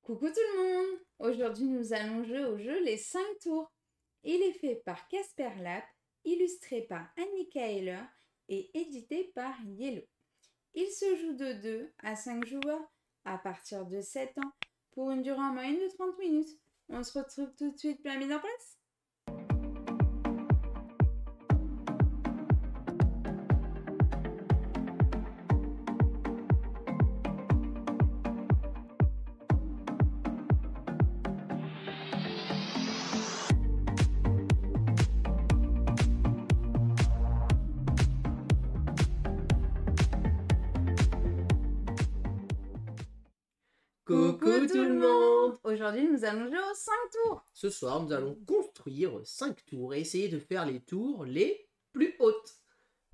Coucou tout le monde! Aujourd'hui nous allons jouer au jeu Les 5 tours. Il est fait par Casper Lab, illustré par Annika Heller et édité par Yellow. Il se joue de 2 à 5 joueurs à partir de 7 ans pour une durée en moyenne de 30 minutes. On se retrouve tout de suite pour la mise en place. Coucou tout le monde! Aujourd'hui nous allons jouer aux 5 tours. Ce soir, nous allons construire 5 tours et essayer de faire les tours les plus hautes.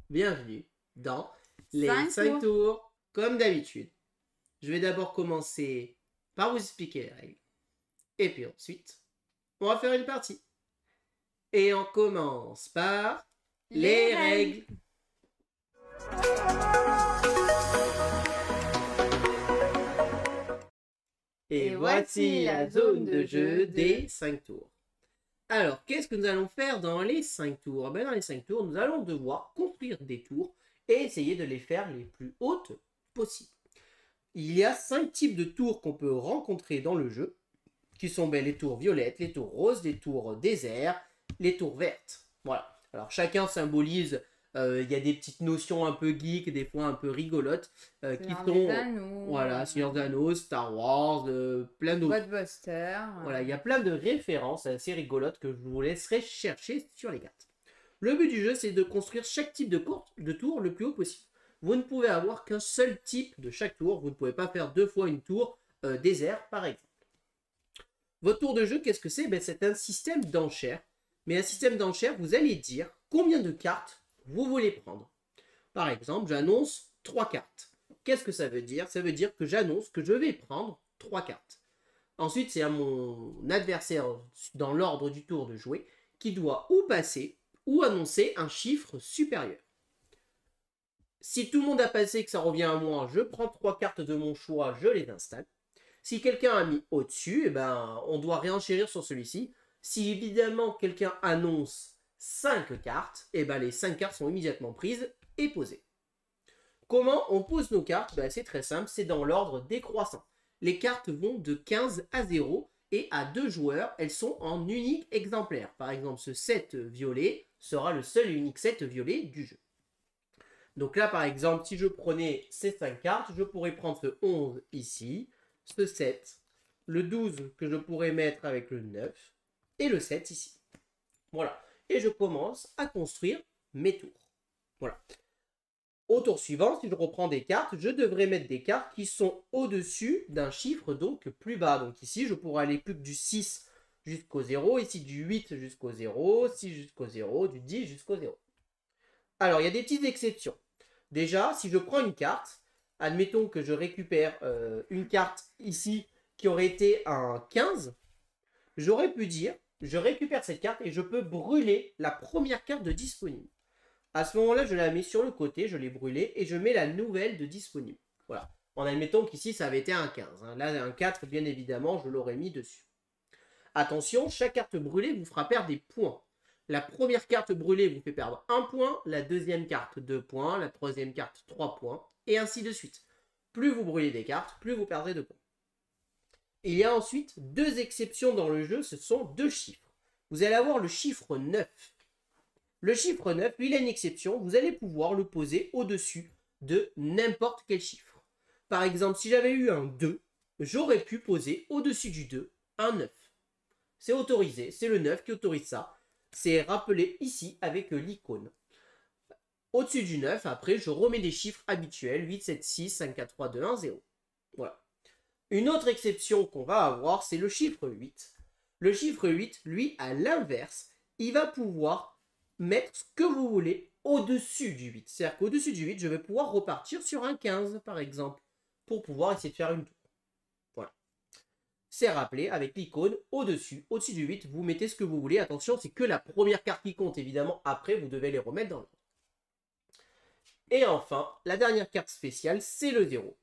Bienvenue dans les 5 tours. Comme d'habitude, je vais d'abord commencer par vous expliquer les règles. Et puis ensuite, on va faire une partie. Et on commence par les règles. Et voici la zone de jeu des 5 tours. Alors, qu'est-ce que nous allons faire dans les 5 tours? Dans les 5 tours, nous allons devoir construire des tours et essayer de les faire les plus hautes possibles. Il y a 5 types de tours qu'on peut rencontrer dans le jeu, qui sont les tours violettes, les tours roses, les tours désert, les tours vertes. Voilà. Alors, chacun symbolise... Il y a des petites notions un peu geek, des fois un peu rigolotes, qui sont, voilà, Seigneur des Anneaux, Star Wars, plein d'autres. Ghostbusters. Voilà, il y a plein de références assez rigolotes que je vous laisserai chercher sur les cartes. Le but du jeu, c'est de construire chaque type de tour le plus haut possible. Vous ne pouvez avoir qu'un seul type de chaque tour. Vous ne pouvez pas faire 2 fois une tour désert, par exemple. Votre tour de jeu, qu'est-ce que c'est? C'est un système d'enchères. Mais un système d'enchères, vous allez dire combien de cartes vous voulez prendre. Par exemple, j'annonce 3 cartes. Qu'est-ce que ça veut dire? Ça veut dire que j'annonce que je vais prendre 3 cartes. Ensuite, c'est à mon adversaire, dans l'ordre du tour de jouer, qui doit ou passer ou annoncer un chiffre supérieur. Si tout le monde a passé et que ça revient à moi, je prends 3 cartes de mon choix, je les installe. Si quelqu'un a mis au-dessus, on doit réenchérir sur celui-ci. Si évidemment quelqu'un annonce 5 cartes, les 5 cartes sont immédiatement prises et posées. Comment on pose nos cartes? C'est très simple, c'est dans l'ordre décroissant. Les cartes vont de 15 à 0 et à 2 joueurs, elles sont en unique exemplaire. Par exemple, ce 7 violet sera le seul et unique 7 violet du jeu. Donc là, par exemple, si je prenais ces 5 cartes, je pourrais prendre ce 11 ici, ce 7, le 12 que je pourrais mettre avec le 9 et le 7 ici. Voilà. Et je commence à construire mes tours. Voilà. Au tour suivant, si je reprends des cartes, je devrais mettre des cartes qui sont au-dessus d'un chiffre donc plus bas. Donc ici, je pourrais aller plus que du 6 jusqu'au 0, ici du 8 jusqu'au 0, 6 jusqu'au 0, du 10 jusqu'au 0. Alors, il y a des petites exceptions. Déjà, si je prends une carte, admettons que je récupère une carte ici qui aurait été un 15, j'aurais pu dire, je récupère cette carte et je peux brûler la première carte de disponible. À ce moment-là, je la mets sur le côté, je l'ai brûlée et je mets la nouvelle de disponible. Voilà. En admettant qu'ici, ça avait été un 15. Là, un 4, bien évidemment, je l'aurais mis dessus. Attention, chaque carte brûlée vous fera perdre des points. La première carte brûlée vous fait perdre 1 point, la deuxième carte 2 points, la troisième carte 3 points, et ainsi de suite. Plus vous brûlez des cartes, plus vous perdrez de points. Il y a ensuite 2 exceptions dans le jeu, ce sont 2 chiffres. Vous allez avoir le chiffre 9. Le chiffre 9, lui, il a une exception, vous allez pouvoir le poser au-dessus de n'importe quel chiffre. Par exemple, si j'avais eu un 2, j'aurais pu poser au-dessus du 2 un 9. C'est autorisé, c'est le 9 qui autorise ça. C'est rappelé ici avec l'icône. Au-dessus du 9, après, je remets des chiffres habituels, 8, 7, 6, 5, 4, 3, 2, 1, 0. Voilà. Une autre exception qu'on va avoir, c'est le chiffre 8. Le chiffre 8, lui, à l'inverse, il va pouvoir mettre ce que vous voulez au-dessus du 8. C'est-à-dire qu'au-dessus du 8, je vais pouvoir repartir sur un 15, par exemple, pour pouvoir essayer de faire une tour. Voilà. C'est rappelé avec l'icône au-dessus. Au-dessus du 8, vous mettez ce que vous voulez. Attention, c'est que la première carte qui compte, évidemment. Après, vous devez les remettre dans l'ordre. Et enfin, la dernière carte spéciale, c'est le 0.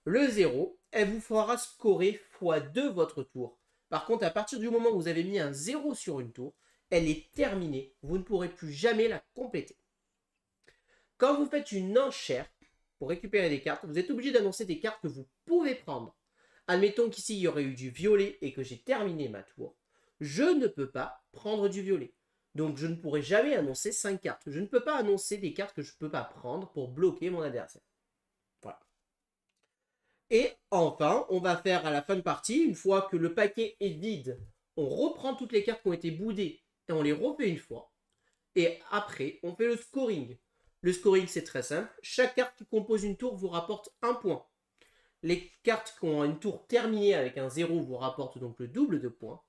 Le 0, elle vous fera scorer x2 votre tour. Par contre, à partir du moment où vous avez mis un 0 sur une tour, elle est terminée. Vous ne pourrez plus jamais la compléter. Quand vous faites une enchère pour récupérer des cartes, vous êtes obligé d'annoncer des cartes que vous pouvez prendre. Admettons qu'ici, il y aurait eu du violet et que j'ai terminé ma tour. Je ne peux pas prendre du violet. Donc, je ne pourrai jamais annoncer 5 cartes. Je ne peux pas annoncer des cartes que je ne peux pas prendre pour bloquer mon adversaire. Voilà. Et enfin, on va faire à la fin de partie, une fois que le paquet est vide, on reprend toutes les cartes qui ont été boudées et on les refait une fois. Et après, on fait le scoring. Le scoring, c'est très simple. Chaque carte qui compose une tour vous rapporte un point. Les cartes qui ont une tour terminée avec un 0 vous rapportent donc le double de points.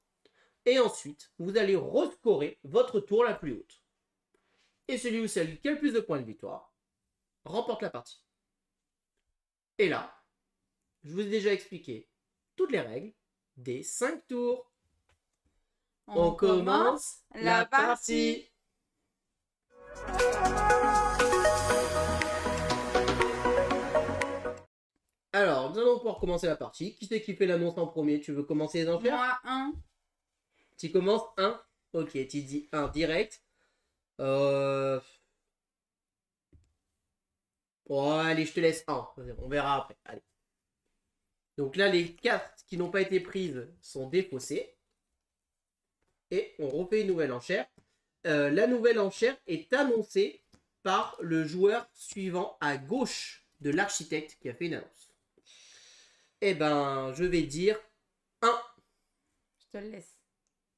Et ensuite, vous allez rescorer votre tour la plus haute. Et celui ou celle qui a le plus de points de victoire remporte la partie. Et là, je vous ai déjà expliqué toutes les règles des 5 tours. On commence la partie. Alors, nous allons pouvoir commencer la partie. Qui c'est qui fait l'annonce en premier? Tu veux commencer les enchères? Moi, 1. Tu commences 1. Ok, tu dis 1 direct. Oh, allez, je te laisse 1. On verra après. Allez. Donc là, les cartes qui n'ont pas été prises sont défaussées. Et on refait une nouvelle enchère. La nouvelle enchère est annoncée par le joueur suivant à gauche de l'architecte qui a fait une annonce. Eh ben, je vais dire 1. Je te le laisse.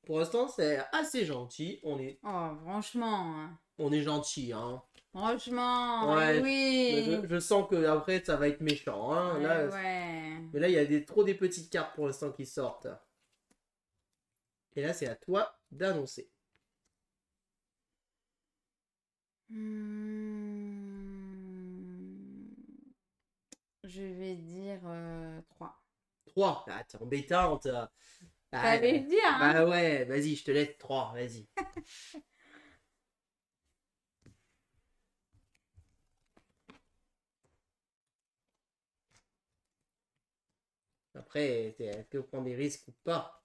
Pour l'instant, c'est assez gentil. Oh, franchement. On est gentil, hein. Franchement, Ouais, oui. je sens que après ça va être méchant, hein. Là, Ouais. mais là, il y a trop des petites cartes pour l'instant qui sortent. Et là, c'est à toi d'annoncer. Je vais dire 3. 3. Ah, t'es embêtante. Fallait le dire, hein. Bah ouais, vas-y, je te laisse 3, vas-y. Après, est-ce que vous prenez des risques ou pas?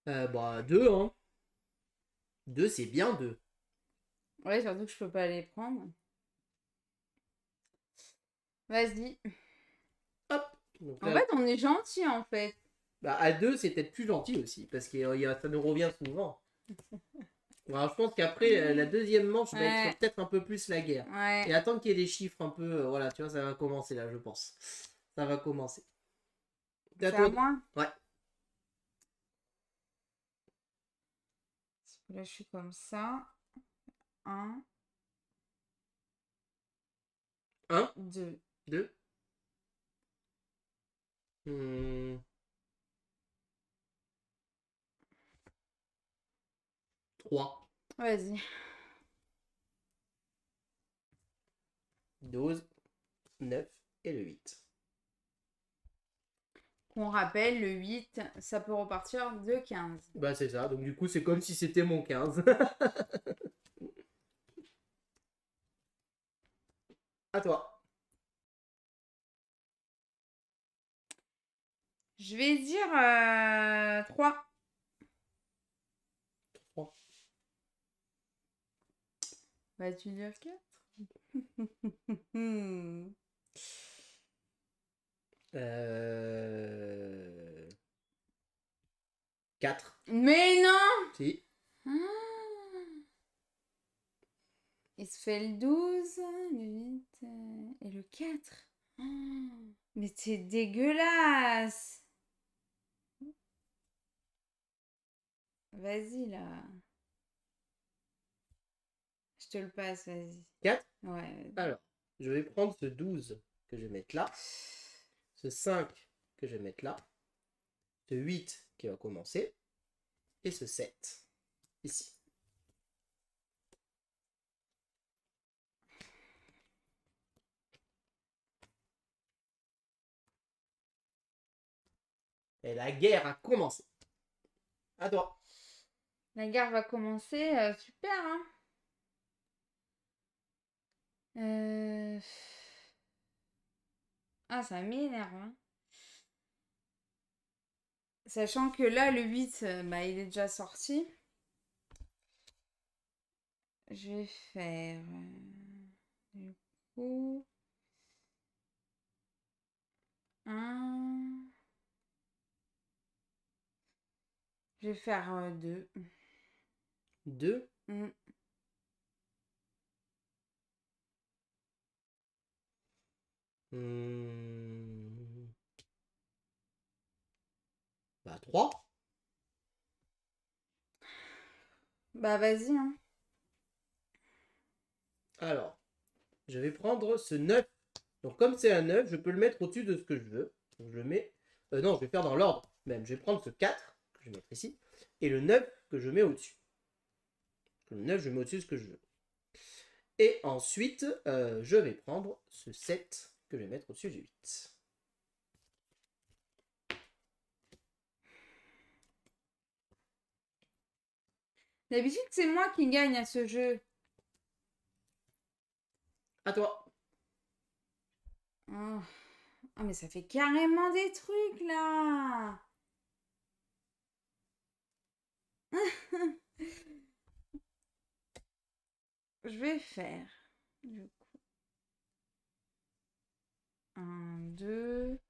Bah, 2, hein. 2, c'est bien 2. Ouais, surtout que je peux pas les prendre. Vas-y. Hop. Donc, En fait, on est gentil, en fait. bah, à 2, c'est peut-être plus gentil aussi, parce que ça nous revient souvent. Alors, je pense qu'après, la deuxième manche va être peut-être un peu plus la guerre. Ouais. Et attendre qu'il y ait des chiffres un peu... voilà, tu vois, ça va commencer là, je pense. Ça va commencer. C'est à moi? Ouais. Là, je suis comme ça. 1. 1, 2. 2. 3. Vas-y. 12, 9 et le 8. Qu'on rappelle, le 8, ça peut repartir de 15. Bah c'est ça, donc du coup c'est comme si c'était mon 15. À toi. Je vais dire 3. 3. Vas-tu dire 4? 4. Mais non! Si. Il se fait le 12, le 8 et le 4. Mais c'est dégueulasse! Vas-y là. Je te le passe, vas-y. 4. Ouais. Alors, je vais prendre ce 12 que je vais mettre là. Ce 5 que je vais mettre là. Ce 8 qui va commencer. Et ce 7 ici. Et la guerre a commencé. À toi. La guerre va commencer. Super, hein? Euh, Ah, ça m'énerve, hein. Sachant que là, le 8, bah, il est déjà sorti. Je vais faire... du coup... Un... Je vais faire 2. 2. Bah 3. Bah, vas-y, hein. Alors, je vais prendre ce 9. Donc comme c'est un 9, je peux le mettre au-dessus de ce que je veux. Donc je le mets... non, je vais faire dans l'ordre même. Je vais prendre ce 4 que je vais mettre ici. Et le 9 que je mets au-dessus. Le 9, je mets au-dessus de ce que je veux. Et ensuite, je vais prendre ce 7 que je vais mettre au-dessus du 8. D'habitude, c'est moi qui gagne à ce jeu. À toi. Oh. Ah, mais ça fait carrément des trucs, là. Je vais faire, du coup, 1, 2,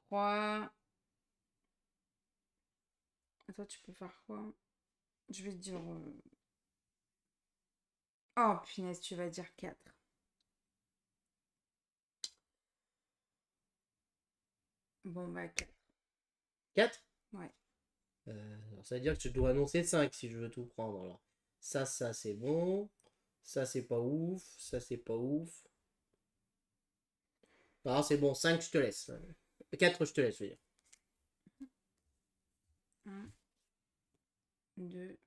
3. Toi, tu peux faire quoi? Je vais dire... Oh, punaise, tu vas dire 4. Bon, bah, 4. 4. Ouais. Alors, ça veut dire que je dois annoncer 5 si je veux tout prendre. Alors, ça c'est bon. Ça c'est pas ouf. Ça c'est pas ouf. Alors c'est bon, 5 je te laisse. 4 je te laisse, je veux dire. 1, 2,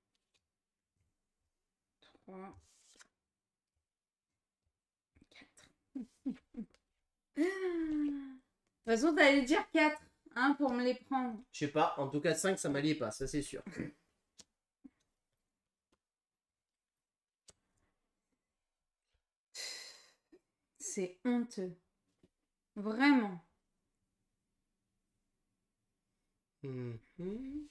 3, 4. De toute façon, t'allais dire 4, hein, pour me les prendre. Je sais pas, en tout cas 5 ça m'allie pas, ça c'est sûr. C'est honteux. Vraiment. Mhm.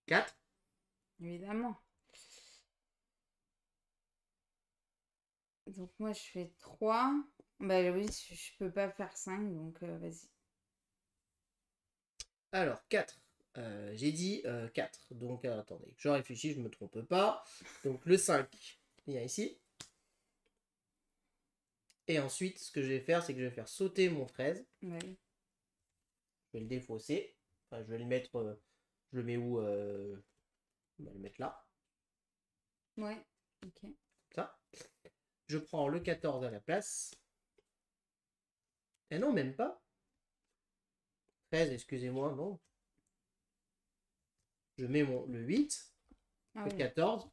4. Évidemment. Donc moi, je fais 3. Bah oui, je peux pas faire 5, donc vas-y. Alors 4. J'ai dit 4. Donc attendez, je réfléchis, je me trompe pas. Donc le 5 vient ici. Et ensuite, ce que je vais faire, c'est que je vais faire sauter mon 13. Ouais. Je vais le défausser. Enfin, je vais le mettre. Je le mets où On va le mettre là. Ouais, ok. Ça. Je prends le 14 à la place. Eh non, même pas. 13, excusez-moi, non. Je mets le 8, Ah le oui. 14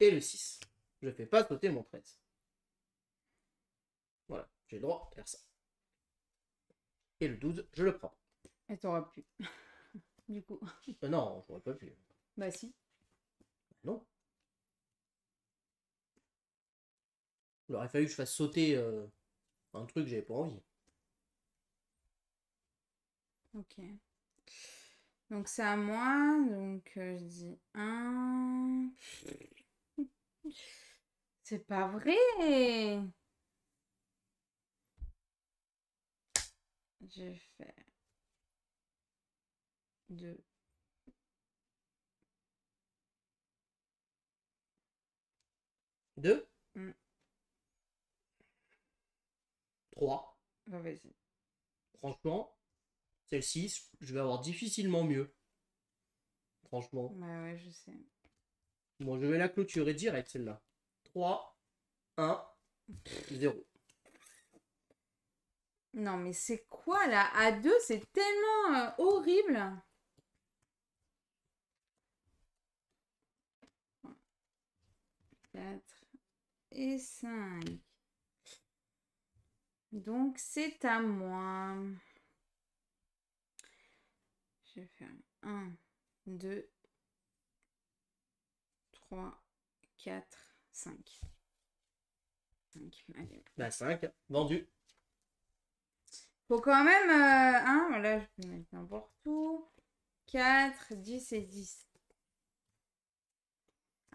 et le 6. Je ne fais pas sauter mon 13. Voilà, j'ai le droit de faire ça. Et le 12, je le prends. Et t'auras pu. Du coup. Non, j'aurais pas pu. Bah si. Non. Il aurait fallu que je fasse sauter un truc que j'avais pas envie. Ok. Donc c'est à moi. Donc je dis 1. C'est pas vrai. Je vais faire 2. 2, 3. Bah vas-y. Franchement, celle-ci, je vais avoir difficilement mieux. Franchement. Bah ouais, je sais. Bon, je vais la clôturer direct, celle-là. 3, 1, 0. Non, mais c'est quoi là? À 2, c'est tellement horrible. 4 et 5. Donc c'est à moi. Je vais faire 1, 2, 3, 4, 5. 5. Allez. Bah 5, vendu. Faut quand même... hein, là, je peux mettre n'importe où. 4, 10 et 10.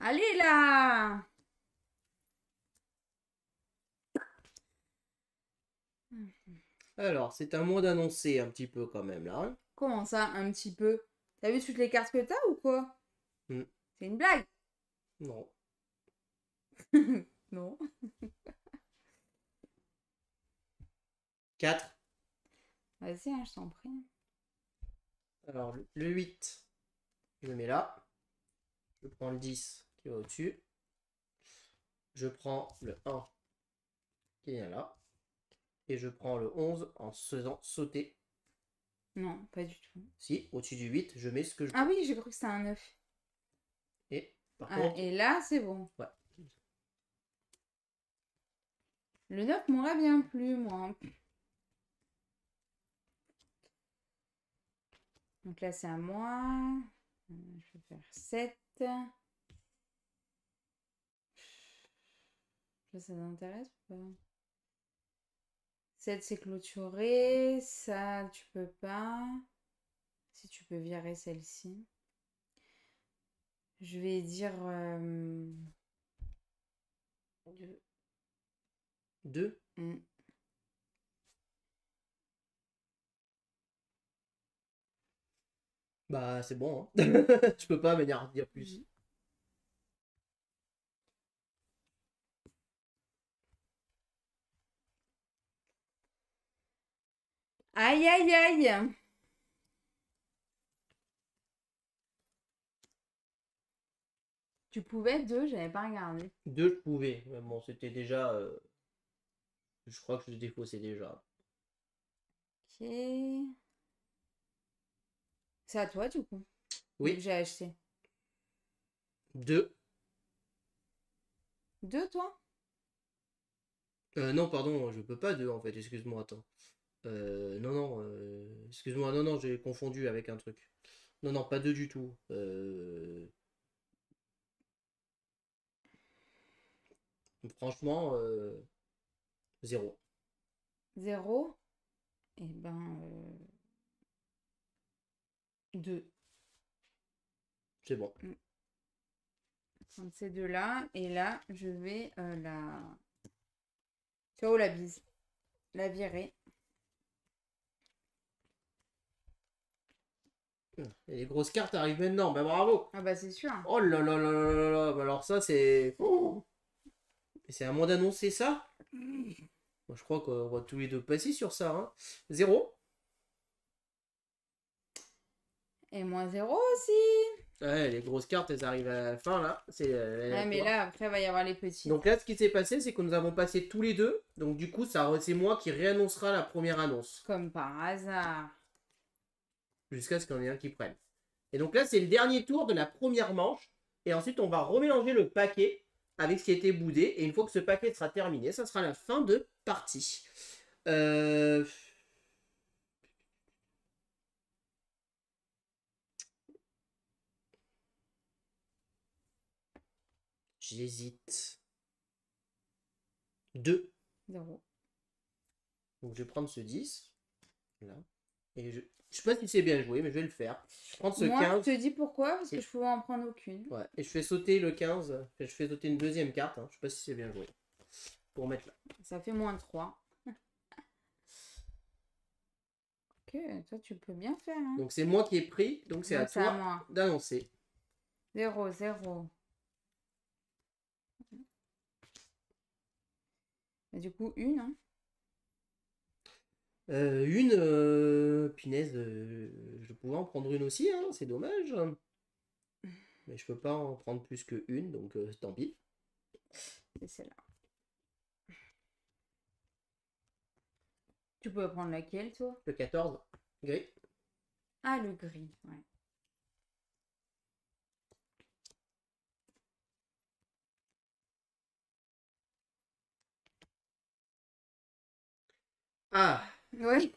Allez, là! Alors, c'est à moi d'annoncer un petit peu quand même, là. Hein. Comment ça, un petit peu? T'as vu toutes les cartes que t'as ou quoi? Hmm. C'est une blague? Non. Non. 4. Vas-y, hein, je t'en prie. Alors, le 8, je le mets là. Je prends le 10 qui va au-dessus. Je prends le 1 qui est là. Et je prends le 11 en se faisant sauter. Non, pas du tout. Si, au-dessus du 8, je mets ce que je Ah veux. oui, j'ai cru que c'était un 9. Et par Ah, contre, et là, c'est bon. ouais. Le 9 m'aurait bien plu, moi. Donc là, c'est à moi. Je vais faire 7. Là, ça t'intéresse ou pas? 7, c'est clôturé. Ça, tu peux pas. Si tu peux virer celle-ci. Je vais dire 2. 2. Bah, c'est bon. Hein. Je peux pas venir dire plus. Aïe, aïe, aïe. Tu pouvais 2, j'avais pas regardé. 2, je pouvais. Mais bon, c'était déjà... je crois que je le défaussais déjà. Ok. C'est à toi, du coup. Vu que Oui, j'ai acheté. 2. 2, toi? Non, pardon, je peux pas 2 en fait. Excuse-moi, attends. Non, non, excuse-moi, non, non, j'ai confondu avec un truc. Non, non, pas 2 du tout. Franchement, 0. 0. Eh ben, 2. C'est bon. Prendre ces deux-là. Et là, je vais la... Ciao, la bise. La virer. Et les grosses cartes arrivent maintenant. Bah bravo. Ah bah, c'est sûr. Oh là là là là là là. Bah alors ça, c'est... Oh. C'est à moi d'annoncer ça. Moi, je crois qu'on va tous les deux passer sur ça. Hein. 0. Et moi, 0 aussi. Ouais, les grosses cartes, elles arrivent à la fin, là. Ouais, mais là, après, il va y avoir les petits. Donc là, ce qui s'est passé, c'est que nous avons passé tous les deux. Donc du coup, c'est moi qui réannoncera la première annonce. Comme par hasard. Jusqu'à ce qu'il y en ait un qui prenne. Et donc là, c'est le dernier tour de la première manche. Et ensuite, on va remélanger le paquet avec ce qui a été boudé. Et une fois que ce paquet sera terminé, ça sera la fin de partie. Euh... J'hésite. 2. 0. Donc je vais prendre ce 10. Là. Et je sais pas si c'est bien joué, mais je vais le faire. Je prends ce Moi, 15. je te dis pourquoi, parce que Et... je pouvais en prendre aucune. Ouais. Et je fais sauter le 15. Enfin, je fais sauter une deuxième carte. Hein. Je sais pas si c'est bien joué. Pour mettre là. Ça fait moins 3. Ok, toi, tu peux bien faire. Hein. Donc c'est moi qui ai pris. Donc c'est à Donc, c'est à toi moi. d'annoncer. 0, 0. Et du coup, une. Hein. Punaise, je pouvais en prendre une aussi, hein, c'est dommage. Mais je peux pas en prendre plus que une, donc tant pis. C'est celle-là. Tu peux prendre laquelle, toi? Le 14, gris. Ah, le gris, ouais. Ah, Oui.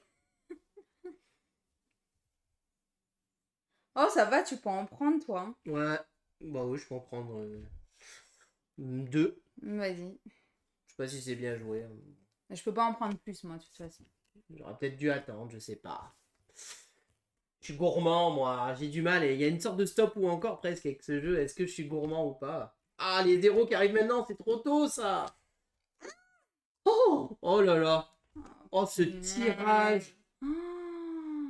Oh, ça va, tu peux en prendre, toi. Hein. Ouais. Bah oui, je peux en prendre 2. Vas-y. Je sais pas si c'est bien joué. Je peux pas en prendre plus, moi, de toute façon. J'aurais peut-être dû attendre, je sais pas. Je suis gourmand, moi. J'ai du mal. Et il y a une sorte de stop ou encore presque avec ce jeu. Est-ce que je suis gourmand ou pas? Ah, les zéros qui arrivent maintenant, c'est trop tôt, ça. Oh, oh là là. Oh, ce tirage.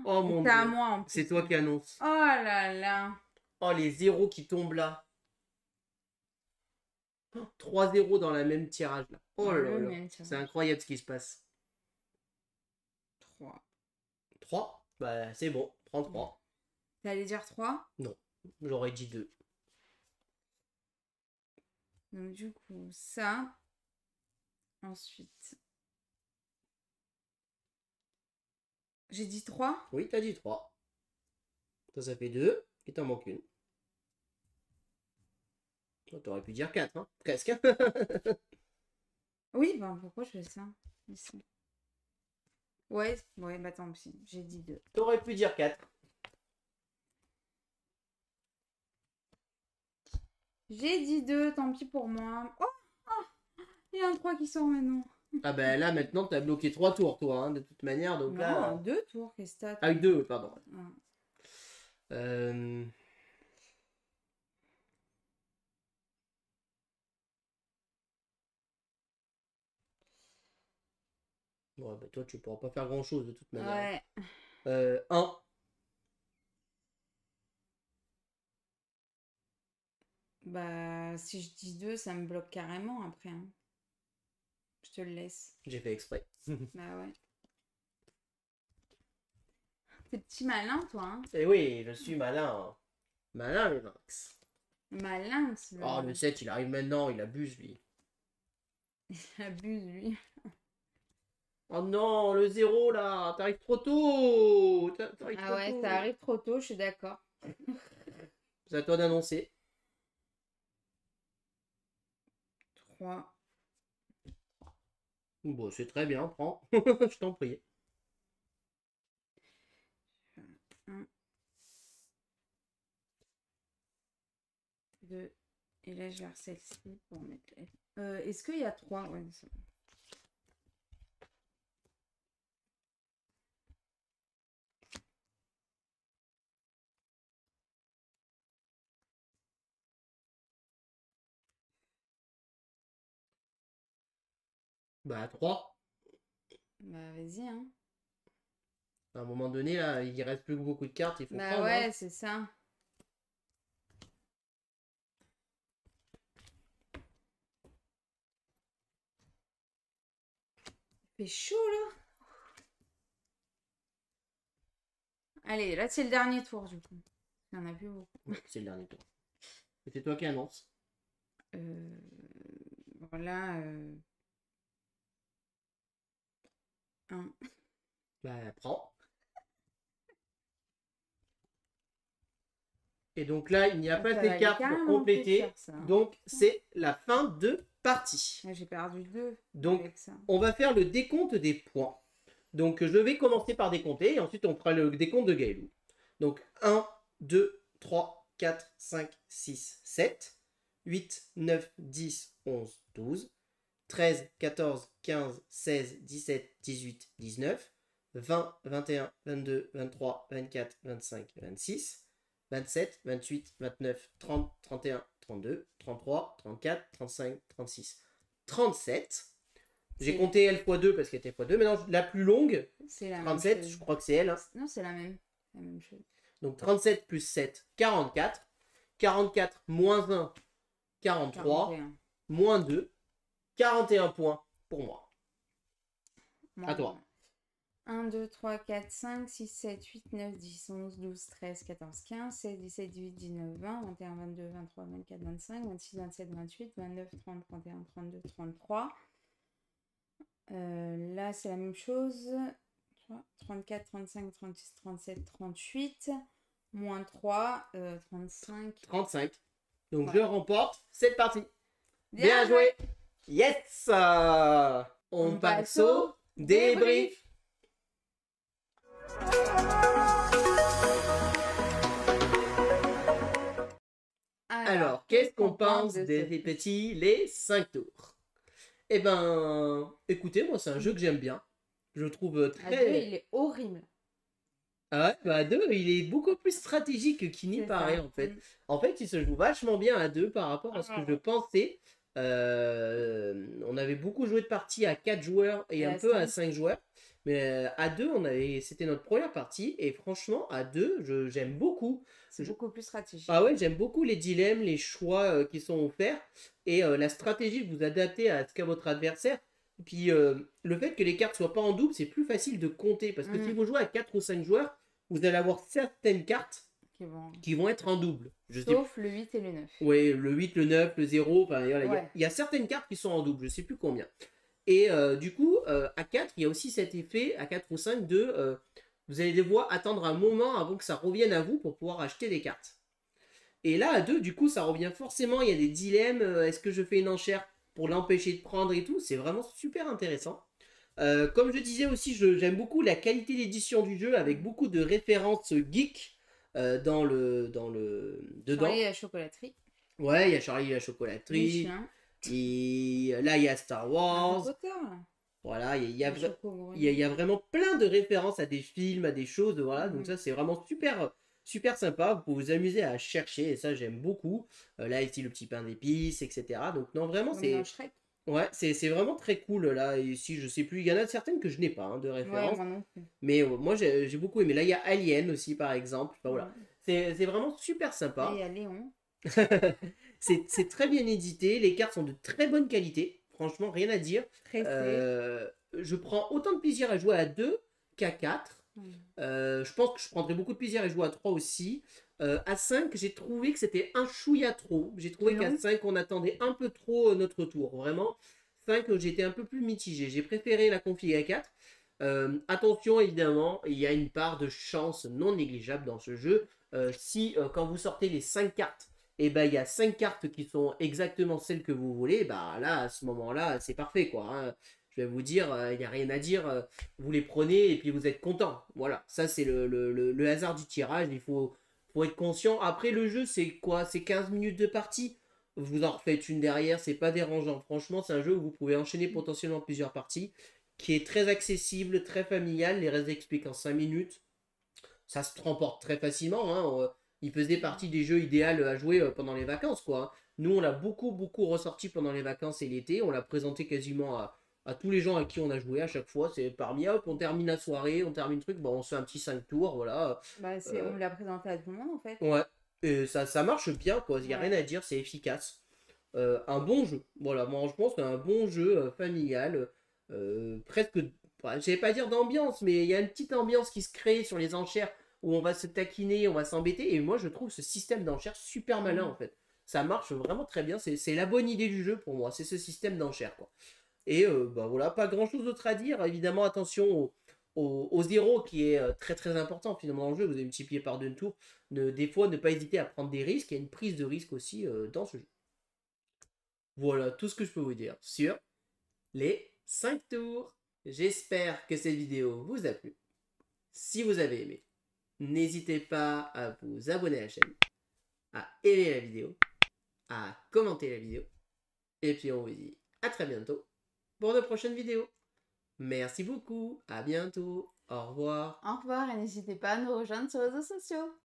Oh mon C'est à dieu. moi, en plus. C'est toi qui annonce. Oh là là. Oh, les zéros qui tombent là. 3 zéros dans la même tirage là. Oh Dans là le là. même tirage. C'est incroyable ce qui se passe. 3. 3? Bah, c'est bon. Prends 3. T'allais dire 3? Non. J'aurais dit 2. Donc, du coup, ça. Ensuite. J'ai dit 3? Oui, t'as dit 3. Ça fait 2. Il t'en manque une. T'aurais pu dire 4, hein. Presque. Oui, ben pourquoi je fais ça ici? Ouais, bah tant pis. J'ai dit 2. T'aurais pu dire 4. J'ai dit 2, tant pis pour moi. Oh, il y a un 3 qui sort maintenant. Ah bah là maintenant t'as bloqué 3 tours toi, hein, de toute manière. Donc non, là. 2 tours, qu'est-ce que t'as? Ah, 2, pardon. Ouais. Ouais, bah toi tu pourras pas faire grand chose de toute manière. Ouais. 1. Bah, si je dis 2, ça me bloque carrément après. Hein. Je te le laisse. J'ai fait exprès. Bah ouais. T'es petit malin, toi. Hein. Et oui, je suis malin. Hein. Malin le lynx. Malin, ce Oh, le 7, il arrive maintenant, il abuse lui. Il abuse, lui. Oh non, le 0 là, t'arrives trop tôt. T'arrives Ah trop ouais, tôt. ça arrive trop tôt, je suis d'accord. C'est à toi d'annoncer. 3. Bon, c'est très bien, prends. Je t'en prie. 1. 2. Et là, je vais faire celle-ci pour mettre... Est-ce qu'il y a 3? Ouais, c'est bon. Bah, 3. Bah, vas-y, hein. À un moment donné, là, il reste plus beaucoup de cartes, il faut Bah prendre. ouais, Hein. c'est ça. Il fait chaud, là. Allez, là, c'est le dernier tour, du coup. Il y en a plus beaucoup. Ouais, c'est le dernier tour. C'est toi qui annonce. Voilà. 1. Bah, prends. Et donc là, il n'y a pas de cartes pour compléter. Ça, hein. Donc, c'est la fin de partie. J'ai perdu 2. Donc, avec ça. On va faire le décompte des points. Donc, je vais commencer par décompter et ensuite, on fera le décompte de Gaëlou. Donc, 1, 2, 3, 4, 5, 6, 7, 8, 9, 10, 11, 12, 13, 14, 15, 16, 17, 18, 19, 20, 21, 22, 23, 24, 25, 26, 27, 28, 29, 30, 31, 32, 33, 34, 35, 36, 37. J'ai compté elle x2 parce qu'elle était x2. Maintenant, la plus longue, c'est la 37, même chose. Je crois que c'est elle. Hein. Non, c'est la même chose. Donc 37 plus 7, 44. 44 moins 1, 43. 41. Moins 2, 41 points pour moi. À toi. 1, 2, 3, 4, 5, 6, 7, 8, 9, 10, 11, 12, 13, 14, 15, 16, 17, 18, 19, 20, 21, 22, 23, 24, 25, 26, 27, 28, 29, 30, 31, 32, 33. Là, c'est la même chose. 34, 35, 36, 37, 38. Moins 3, 35. 35. Donc, je remporte cette partie. Bien joué. Yes. On passe au débrief. Alors, qu'est-ce qu'on pense des petits les 5 tours? Eh ben, écoutez, moi, c'est un jeu que j'aime bien. Je trouve À 2, très... il est horrible. Ah ouais, bah à 2, il est beaucoup plus stratégique qu'il n'y C'est paraît, ça. en fait. En fait, il se joue vachement bien à 2 par rapport à ce que je pensais. On avait beaucoup joué de parties à 4 joueurs et Et un à peu à 5. 5 joueurs. Mais à 2, c'était notre première partie. Et franchement, à 2, j'aime beaucoup. C'est beaucoup plus stratégique. Ah ouais, j'aime beaucoup les dilemmes, les choix qui sont offerts et la stratégie que vous adaptez à ce qu'a votre adversaire. Et puis le fait que les cartes soient pas en double, c'est plus facile de compter parce que si vous jouez à 4 ou 5 joueurs, vous allez avoir certaines cartes qui vont être en double. Sauf le 8 et le 9. Oui, le 8, le 9, le 0, enfin, voilà, Ouais. il y a certaines cartes qui sont en double, je sais plus combien. Et du coup, à 4, il y a aussi cet effet, à 4 ou 5, de vous allez devoir attendre un moment avant que ça revienne à vous pour pouvoir acheter des cartes. Et là, à 2, du coup, ça revient forcément, il y a des dilemmes, est-ce que je fais une enchère pour l'empêcher de prendre et tout, c'est vraiment super intéressant. Comme je disais aussi, j'aime beaucoup la qualité d'édition du jeu avec beaucoup de références geeks dedans. Charlie et la chocolaterie. Ouais, il y a Charlie et la chocolaterie. Et là, il y a Star Wars. Harry Potter, là. Voilà, il y a vraiment plein de références à des films, à des choses. Voilà, donc ça, c'est vraiment super sympa. Vous pouvez vous amuser à chercher et ça, j'aime beaucoup. Là, ici, le petit pain d'épices, etc. Donc, non, vraiment, ouais, c'est vraiment très cool là. Ici, je sais plus, il y en a certaines que je n'ai pas de référence. Ouais, moi non plus. Mais moi, j'ai beaucoup aimé. Là, il y a Alien aussi, par exemple. Enfin, voilà. C'est vraiment super sympa. Là, il y a Léon. C'est très bien édité. Les cartes sont de très bonne qualité. Franchement, rien à dire. Je prends autant de plaisir à jouer à 2 qu'à 4. Je pense que je prendrais beaucoup de plaisir à jouer à 3 aussi. À 5, j'ai trouvé que c'était un chouïa trop. J'ai trouvé qu'à 5, on attendait un peu trop notre tour. Vraiment, 5, j'étais un peu plus mitigé. J'ai préféré la config à 4. Attention, évidemment, il y a une part de chance non négligeable dans ce jeu. Si quand vous sortez les 5 cartes, et ben il y a 5 cartes qui sont exactement celles que vous voulez, bah là, à ce moment-là, c'est parfait, quoi. Hein. Je vais vous dire, il n'y a rien à dire. Vous les prenez et puis vous êtes content. Voilà, ça c'est le hasard du tirage. Faut être conscient. Après, le jeu, c'est quoi? C'est 15 minutes de partie. Vous en refaites une derrière, c'est pas dérangeant. Franchement, c'est un jeu où vous pouvez enchaîner potentiellement plusieurs parties, qui est très accessible, très familial. Les restes expliquent en 5 minutes. Ça se remporte très facilement. Hein. Il faisait partie des jeux idéaux à jouer pendant les vacances, quoi. Hein. Nous, on l'a beaucoup ressorti pendant les vacances et l'été. On l'a présenté quasiment à tous les gens à qui on a joué à chaque fois. C'est parmi, hop, on termine la soirée, on termine le truc, bon, on se fait un petit 5 tours, voilà. On l'a présenté à tout le monde, en fait. Ouais, et ça marche bien, quoi. Il n'y a rien à dire, c'est efficace. Un bon jeu, voilà. Moi, je pense qu'un bon jeu familial, presque, je vais pas dire d'ambiance, mais il y a une petite ambiance qui se crée sur les enchères où on va se taquiner, on va s'embêter. Et moi, je trouve ce système d'enchères super malin, en fait. Ça marche vraiment très bien. C'est la bonne idée du jeu pour moi. C'est ce système d'enchères, quoi. Et bah voilà, pas grand chose d'autre à dire. Évidemment, attention au zéro qui est très important finalement dans le jeu. Vous avez multiplié par 2 tours. Des fois, ne pas hésiter à prendre des risques. Il y a une prise de risque aussi dans ce jeu. Voilà tout ce que je peux vous dire sur les 5 tours. J'espère que cette vidéo vous a plu. Si vous avez aimé, n'hésitez pas à vous abonner à la chaîne, à aimer la vidéo, à commenter la vidéo. Et puis on vous dit à très bientôt pour de prochaines vidéos. Merci beaucoup, à bientôt, au revoir. Au revoir et n'hésitez pas à nous rejoindre sur les réseaux sociaux.